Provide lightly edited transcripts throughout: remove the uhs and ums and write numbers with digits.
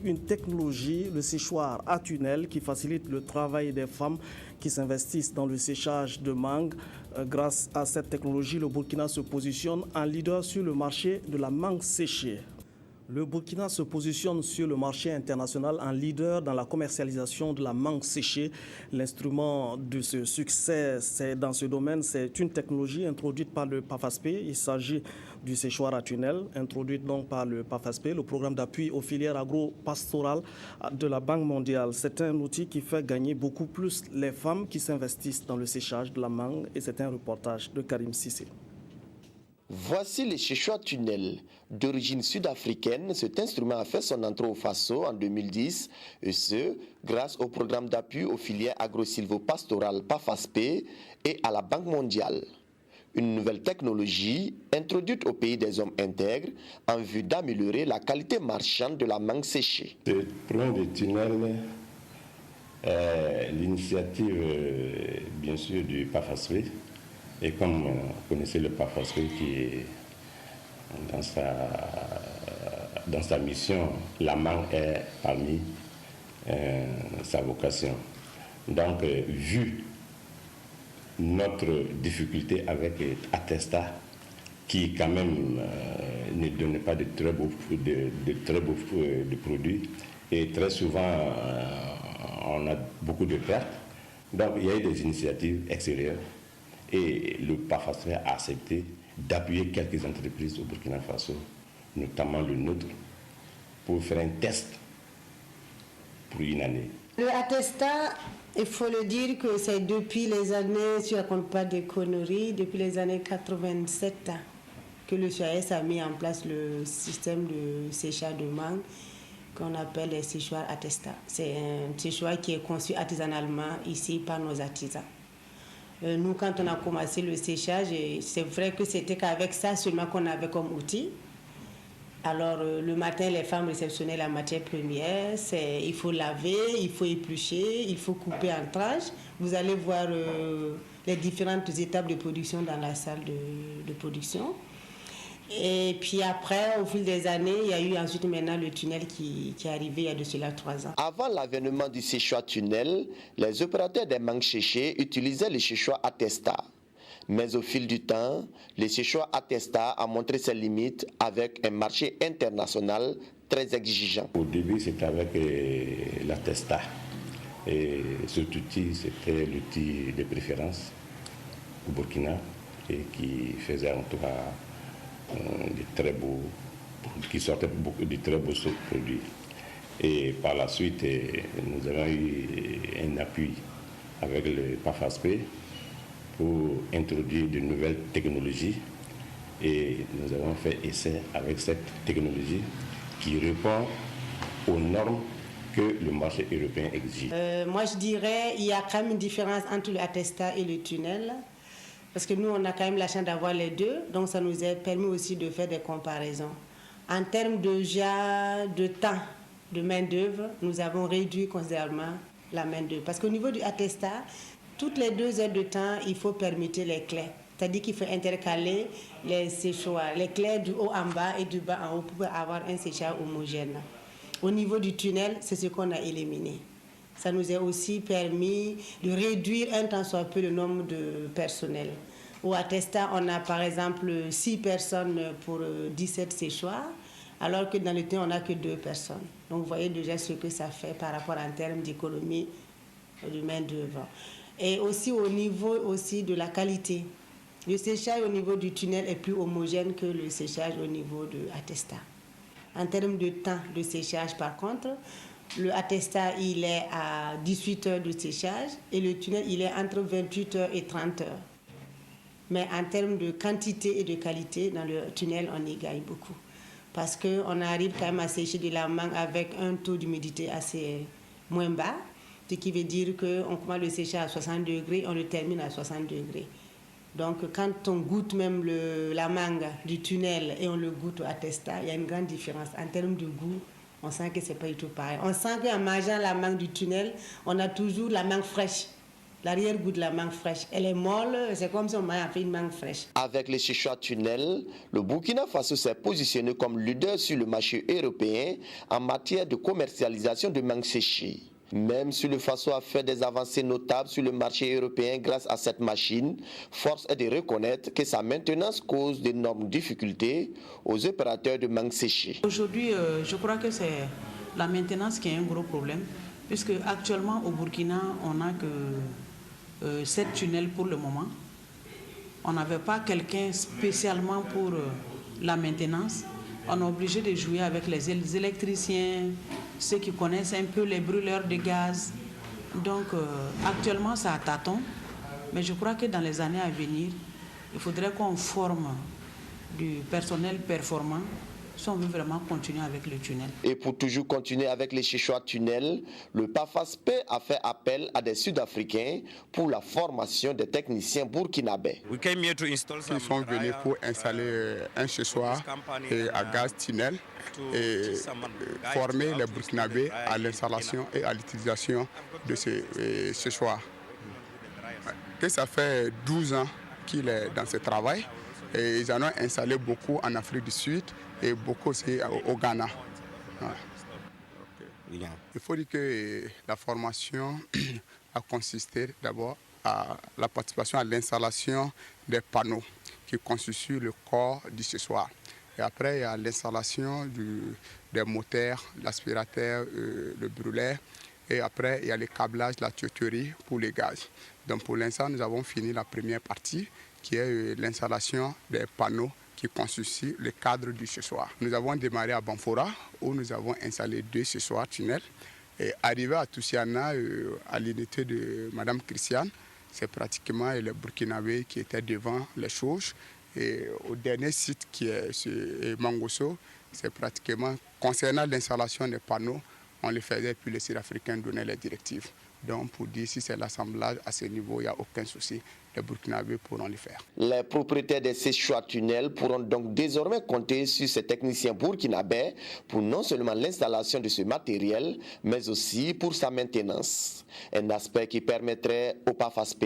Une technologie, le séchoir à tunnel, qui facilite le travail des femmes qui s'investissent dans le séchage de mangue. Grâce à cette technologie, le Burkina se positionne en leader sur le marché de la mangue séchée. Le Burkina se positionne sur le marché international en leader dans la commercialisation de la mangue séchée. L'instrument de ce succès dans ce domaine, c'est une technologie introduite par le PAFASP. Il s'agit du séchoir à tunnel, introduite donc par le PAFASP, le programme d'appui aux filières agro-pastorales de la Banque mondiale. C'est un outil qui fait gagner beaucoup plus les femmes qui s'investissent dans le séchage de la mangue, et c'est un reportage de Karim Sissé. Voici le séchoir tunnel. D'origine sud-africaine, cet instrument a fait son entrée au Faso en 2010, et ce, grâce au programme d'appui aux filières agro-silvopastorales PAFASP et à la Banque mondiale. Une nouvelle technologie introduite au pays des hommes intègres en vue d'améliorer la qualité marchande de la mangue séchée. Le programme de tunnel est l'initiative, bien sûr, du PAFASP. Et comme vous connaissez le PAFASP qui est dans sa mission, la mangue est parmi sa vocation. Donc, vu notre difficulté avec Atesta, qui quand même ne donne pas de très beaux produits, et très souvent on a beaucoup de pertes, donc il y a eu des initiatives extérieures. Et le PAFASP a accepté d'appuyer quelques entreprises au Burkina Faso, notamment le nôtre, pour faire un test pour une année. Le Atesta, il faut le dire que c'est depuis les années, si on ne raconte pas de conneries, depuis les années 87 que le CAS a mis en place le système de séchage de mangue qu'on appelle le séchoir Atesta. C'est un séchoir qui est conçu artisanalement ici par nos artisans. Nous, quand on a commencé le séchage, c'est vrai que c'était qu'avec ça seulement qu'on avait comme outil. Alors, le matin, les femmes réceptionnaient la matière première. Il faut laver, il faut éplucher, il faut couper en tranches. Vous allez voir les différentes étapes de production dans la salle de production. Et puis après, au fil des années, il y a eu ensuite maintenant le tunnel qui est arrivé il y a de cela 3 ans. Avant l'avènement du séchoir tunnel, les opérateurs des mangues séchées utilisaient le séchoir Atesta. Mais au fil du temps, le séchoir Atesta a montré ses limites avec un marché international très exigeant. Au début, c'était avec l'Atesta. Et cet outil, c'était l'outil de préférence au Burkina et qui faisait en tout cas qui sortaient beaucoup de très beaux produits. Et par la suite, nous avons eu un appui avec le PAFASP pour introduire de nouvelles technologies. Et nous avons fait essai avec cette technologie qui répond aux normes que le marché européen exige. Moi, je dirais qu'il y a quand même une différence entre le Atesta et le tunnel. Parce que nous, on a quand même la chance d'avoir les deux, donc ça nous a permis aussi de faire des comparaisons. En termes de temps de main-d'œuvre, nous avons réduit considérablement la main-d'œuvre. Parce qu'au niveau du Atesta, toutes les 2 heures de temps, il faut permuter les clés. C'est-à-dire qu'il faut intercaler les séchoirs, les clés du haut en bas et du bas en haut pour avoir un séchage homogène. Au niveau du tunnel, c'est ce qu'on a éliminé. Ça nous a aussi permis de réduire un tant soit peu le nombre de personnel. Au Atesta, on a par exemple 6 personnes pour 17 séchoirs, alors que dans le tunnel, on n'a que 2 personnes. Donc vous voyez déjà ce que ça fait par rapport en termes d'économie de main-d'œuvre. Et aussi au niveau aussi de la qualité. Le séchage au niveau du tunnel est plus homogène que le séchage au niveau de Atesta. En termes de temps de séchage, par contre, le Atesta, il est à 18 heures de séchage et le tunnel, il est entre 28 heures et 30 heures. Mais en termes de quantité et de qualité, dans le tunnel, on y gagne beaucoup. Parce qu'on arrive quand même à sécher de la mangue avec un taux d'humidité assez moins bas, ce qui veut dire qu'on commence le séchage à 60 degrés, on le termine à 60 degrés. Donc quand on goûte même la mangue du tunnel et on le goûte au Atesta, il y a une grande différence. En termes de goût, on sent que ce n'est pas du tout pareil. On sent qu'en mangeant la mangue du tunnel, on a toujours la mangue fraîche. l'arrière-goût de la mangue fraîche. Elle est molle, c'est comme si on a fait une mangue fraîche. Avec les Séchoir Tunnel, le Burkina Faso s'est positionné comme leader sur le marché européen en matière de commercialisation de mangue séchée. Même si le Faso a fait des avancées notables sur le marché européen grâce à cette machine, force est de reconnaître que sa maintenance cause d'énormes difficultés aux opérateurs de mangue séchée. Aujourd'hui, je crois que c'est la maintenance qui est un gros problème, puisque actuellement au Burkina, on n'a que 7 tunnels pour le moment. On n'avait pas quelqu'un spécialement pour la maintenance. On est obligé de jouer avec les électriciens, ceux qui connaissent un peu les brûleurs de gaz. Donc actuellement ça tâtonne, mais je crois que dans les années à venir, il faudrait qu'on forme du personnel performant si on veut vraiment continuer avec le tunnel. Et pour toujours continuer avec les Séchoir Tunnel, le PAFASP a fait appel à des Sud-Africains pour la formation des techniciens burkinabés. Ils sont venus pour installer un séchoir à gaz tunnel et former les Burkinabés à l'installation et à l'utilisation de ce séchoir. Ça fait 12 ans qu'il est dans ce travail et ils en ont installé beaucoup en Afrique du Sud et beaucoup aussi au Ghana. Il faut dire que la formation a consisté d'abord à la participation à l'installation des panneaux qui constituent le corps du séchoir. Et après, il y a l'installation des moteurs, l'aspirateur, le brûleur. Et après, il y a le câblage, la tuyauterie pour les gaz. Donc pour l'instant, nous avons fini la première partie qui est l'installation des panneaux qui constituent le cadre du séchoir. Nous avons démarré à Banfora où nous avons installé 2 séchoirs tunnels. Et arrivé à Toussiana, à l'unité de Mme Christiane, c'est pratiquement les Burkinabés qui étaient devant les choses. Et au dernier site qui est Mangosso, c'est pratiquement concernant l'installation des panneaux, on le faisait puis les Sud-Africains donnaient les directives. Donc pour dire si c'est l'assemblage à ce niveau, il n'y a aucun souci. Les Burkinabés pourront le faire. Les propriétaires des Séchoir Tunnel pourront donc désormais compter sur ces techniciens burkinabés pour non seulement l'installation de ce matériel, mais aussi pour sa maintenance. Un aspect qui permettrait au PAFASP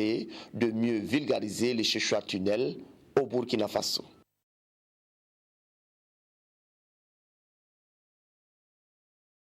de mieux vulgariser les Séchoir Tunnel au Burkina Faso.